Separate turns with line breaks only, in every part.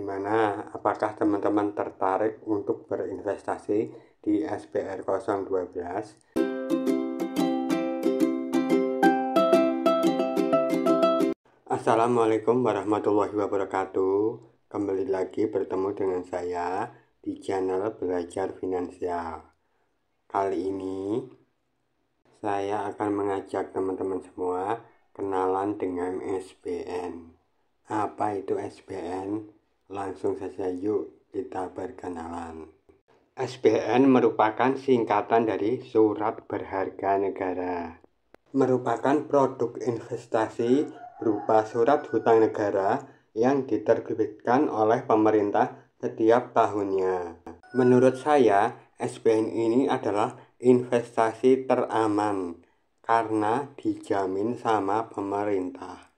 Bagaimana? Apakah teman-teman tertarik untuk berinvestasi di SPR 012? Assalamualaikum warahmatullahi wabarakatuh. Kembali lagi bertemu dengan saya di channel Belajar Finansial. Kali ini saya akan mengajak teman-teman semua kenalan dengan SPN. Apa itu SPN? Langsung saja yuk kita berkenalan. SPN merupakan singkatan dari Surat Berharga Negara. Merupakan produk investasi berupa surat hutang negara yang diterbitkan oleh pemerintah setiap tahunnya. Menurut saya, SPN ini adalah investasi teraman karena dijamin sama pemerintah.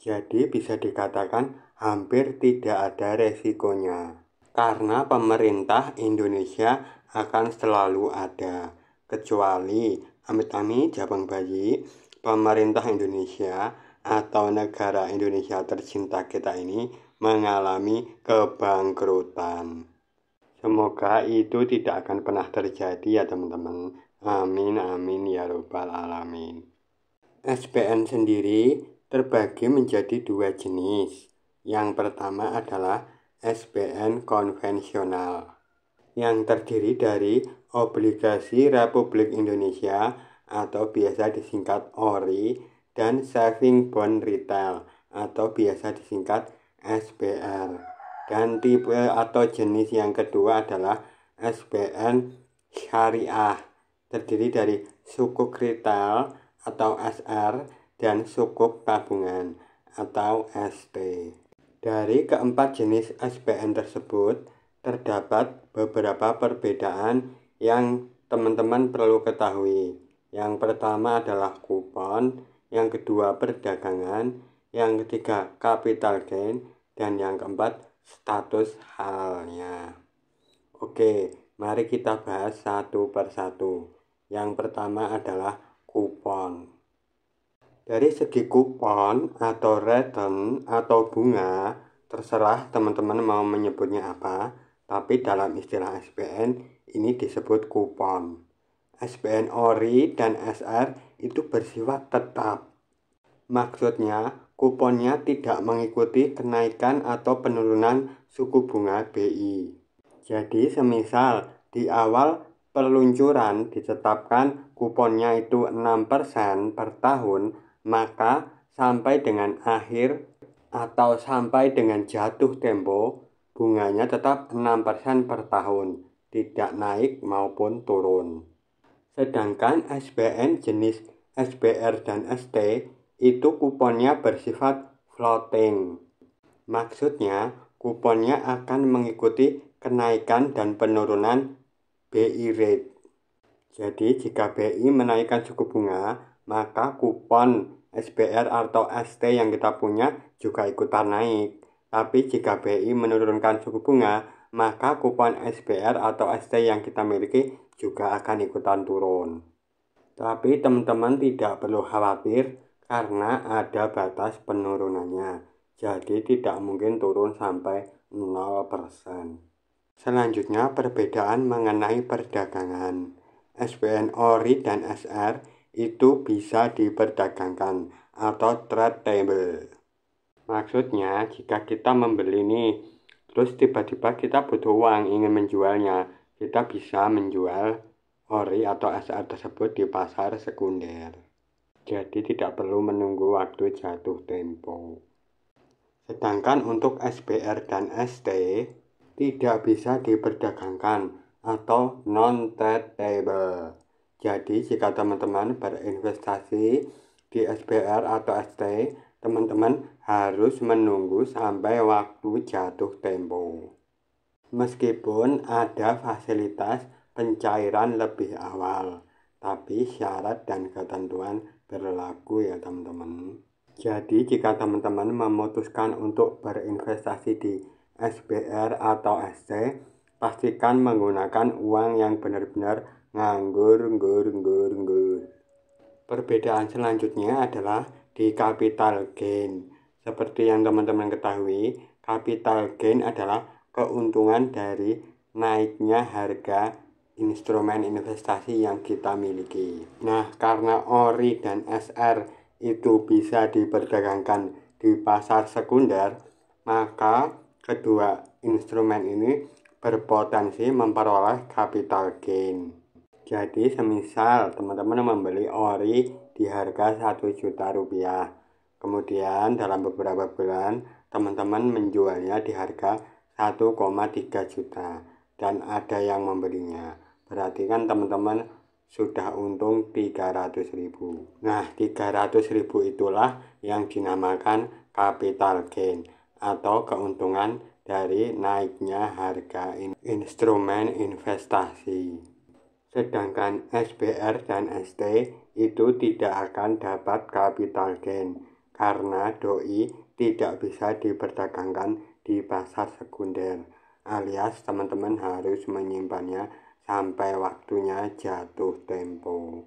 Jadi bisa dikatakan hampir tidak ada resikonya. Karena pemerintah Indonesia akan selalu ada. Kecuali amit-amit jabang bayi, pemerintah Indonesia atau negara Indonesia tercinta kita ini mengalami kebangkrutan. Semoga itu tidak akan pernah terjadi ya teman-teman. Amin amin ya robbal alamin. SPN sendiri terbagi menjadi dua jenis. Yang pertama adalah SPN konvensional, yang terdiri dari obligasi Republik Indonesia atau biasa disingkat ORI dan saving bond retail atau biasa disingkat SBR. Dan tipe atau jenis yang kedua adalah SPN syariah, terdiri dari sukuk retail atau SR dan sukuk tabungan atau ST. Dari keempat jenis SPN tersebut terdapat beberapa perbedaan yang teman-teman perlu ketahui. Yang pertama adalah kupon, yang kedua perdagangan, yang ketiga capital gain, dan yang keempat status halnya. Oke, mari kita bahas satu persatu. Yang pertama adalah kupon. Dari segi kupon atau return atau bunga, terserah teman-teman mau menyebutnya apa, tapi dalam istilah SPN ini disebut kupon. SPN ORI dan SR itu bersifat tetap. Maksudnya, kuponnya tidak mengikuti kenaikan atau penurunan suku bunga BI. Jadi, semisal di awal peluncuran ditetapkan kuponnya itu 6% per tahun, maka sampai dengan akhir atau sampai dengan jatuh tempo, bunganya tetap 6% per tahun, tidak naik maupun turun. Sedangkan SPN jenis SBR dan ST itu kuponnya bersifat floating. Maksudnya, kuponnya akan mengikuti kenaikan dan penurunan BI rate. Jadi, jika BI menaikkan suku bunga, maka kupon SBR atau ST yang kita punya juga ikutan naik. Tapi jika BI menurunkan suku bunga, maka kupon SBR atau ST yang kita miliki juga akan ikutan turun. Tapi teman-teman tidak perlu khawatir karena ada batas penurunannya. Jadi tidak mungkin turun sampai 0%. Selanjutnya perbedaan mengenai perdagangan. SPN ORI dan SR itu bisa diperdagangkan atau tradable. Maksudnya jika kita membeli nih, terus tiba-tiba kita butuh uang ingin menjualnya, kita bisa menjual ORI atau SR tersebut di pasar sekunder. Jadi tidak perlu menunggu waktu jatuh tempo. Sedangkan untuk SBR dan ST tidak bisa diperdagangkan atau non-tradable. Jadi jika teman-teman berinvestasi di SBR atau ST, teman-teman harus menunggu sampai waktu jatuh tempo. Meskipun ada fasilitas pencairan lebih awal, tapi syarat dan ketentuan berlaku ya teman-teman. Jadi jika teman-teman memutuskan untuk berinvestasi di SBR atau ST, pastikan menggunakan uang yang benar-benar nganggur. Perbedaan selanjutnya adalah di capital gain. Seperti yang teman-teman ketahui, Capital gain adalah keuntungan dari naiknya harga instrumen investasi yang kita miliki. Nah, karena ORI dan SR itu bisa diperdagangkan di pasar sekunder, maka kedua instrumen ini berpotensi memperoleh capital gain. Jadi semisal teman-teman membeli ORI di harga 1 juta rupiah, kemudian dalam beberapa bulan teman-teman menjualnya di harga 1,3 juta dan ada yang membelinya. Berarti kan teman-teman sudah untung 300.000. Nah, 300.000 itulah yang dinamakan capital gain atau keuntungan dari naiknya harga instrumen investasi. Sedangkan SBR dan ST itu tidak akan dapat capital gain karena doi tidak bisa diperdagangkan di pasar sekunder, alias teman-teman harus menyimpannya sampai waktunya jatuh tempo.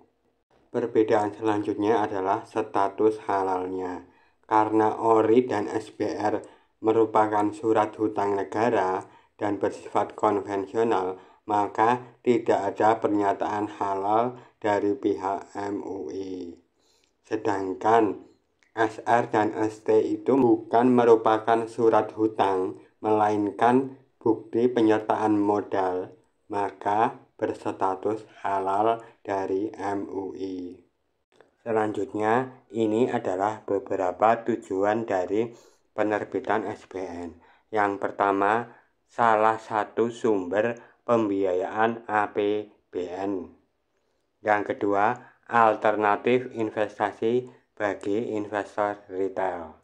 Perbedaan selanjutnya adalah status halalnya. Karena ORI dan SBR merupakan surat hutang negara dan bersifat konvensional, maka tidak ada pernyataan halal dari pihak MUI. Sedangkan SR dan ST itu bukan merupakan surat hutang, melainkan bukti penyertaan modal, maka berstatus halal dari MUI. Selanjutnya, ini adalah beberapa tujuan dari penerbitan SBN. Yang pertama, salah satu sumber pembiayaan APBN. Yang kedua, alternatif investasi bagi investor retail.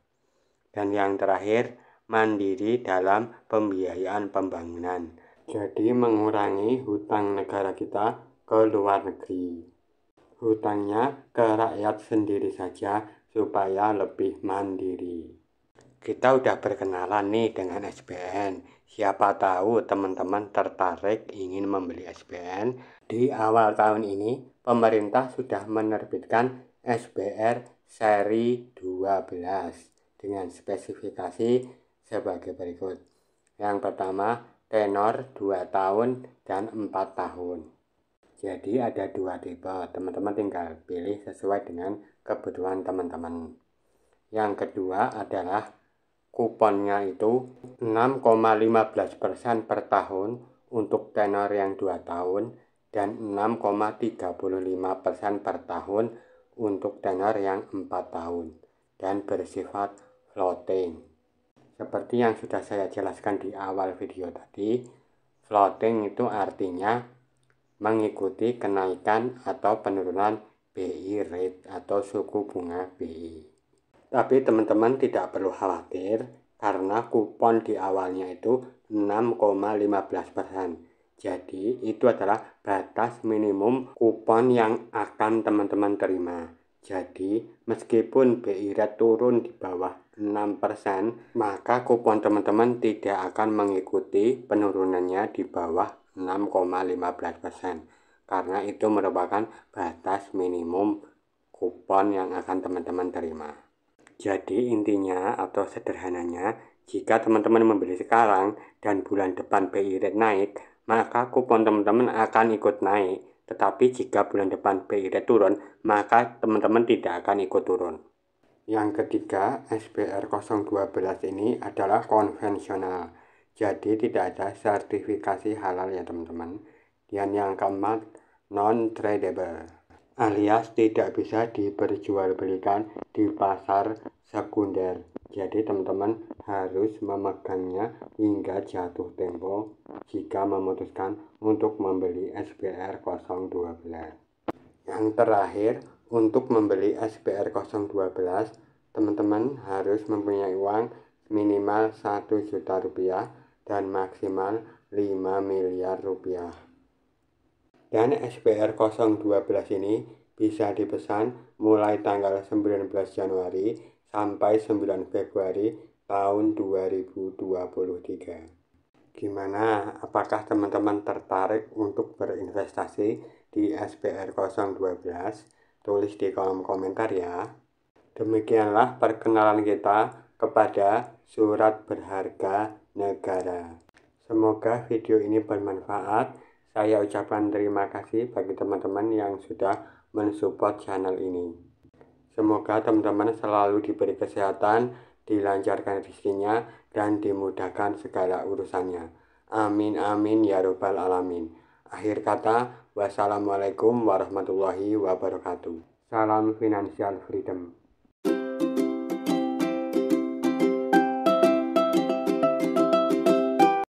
Dan yang terakhir, mandiri dalam pembiayaan pembangunan. Jadi mengurangi hutang negara kita ke luar negeri. Hutangnya ke rakyat sendiri saja supaya lebih mandiri. Kita udah berkenalan nih dengan SBN. Siapa tahu teman-teman tertarik ingin membeli SBN. Di awal tahun ini, pemerintah sudah menerbitkan SBR seri 12 dengan spesifikasi sebagai berikut. Yang pertama, tenor 2 tahun dan 4 tahun. Jadi ada 2 tipe, teman-teman tinggal pilih sesuai dengan kebutuhan teman-teman. Yang kedua adalah kuponnya itu 6,15% per tahun untuk tenor yang 2 tahun dan 6,35% per tahun untuk tenor yang 4 tahun dan bersifat floating. Seperti yang sudah saya jelaskan di awal video tadi, floating itu artinya mengikuti kenaikan atau penurunan BI rate atau suku bunga BI. Tapi teman-teman tidak perlu khawatir karena kupon di awalnya itu 6,15%. Jadi itu adalah batas minimum kupon yang akan teman-teman terima. Jadi meskipun BI rate turun di bawah 6%, maka kupon teman-teman tidak akan mengikuti penurunannya di bawah 6,15%. Karena itu merupakan batas minimum kupon yang akan teman-teman terima. Jadi intinya atau sederhananya, jika teman-teman membeli sekarang dan bulan depan BI rate naik, maka kupon teman-teman akan ikut naik. Tetapi jika bulan depan BI rate turun, maka teman-teman tidak akan ikut turun. Yang ketiga, SBR 012 ini adalah konvensional. Jadi tidak ada sertifikasi halal ya teman-teman. Dan yang keempat, non-tradable, alias tidak bisa diperjualbelikan di pasar sekunder. Jadi teman-teman harus memegangnya hingga jatuh tempo jika memutuskan untuk membeli SBR 012. Yang terakhir, untuk membeli SBR 012, teman-teman harus mempunyai uang minimal 1 juta rupiah dan maksimal 5 miliar rupiah. Dan SBR 012 ini bisa dipesan mulai tanggal 19 Januari sampai 9 Februari tahun 2023. Gimana? Apakah teman-teman tertarik untuk berinvestasi di SBR 012? Tulis di kolom komentar ya. Demikianlah perkenalan kita kepada surat berharga negara. Semoga video ini bermanfaat. Saya ucapkan terima kasih bagi teman-teman yang sudah mensupport channel ini. Semoga teman-teman selalu diberi kesehatan, dilancarkan rezekinya, dan dimudahkan segala urusannya. Amin amin ya robbal alamin. Akhir kata, wassalamualaikum warahmatullahi wabarakatuh. Salam financial freedom.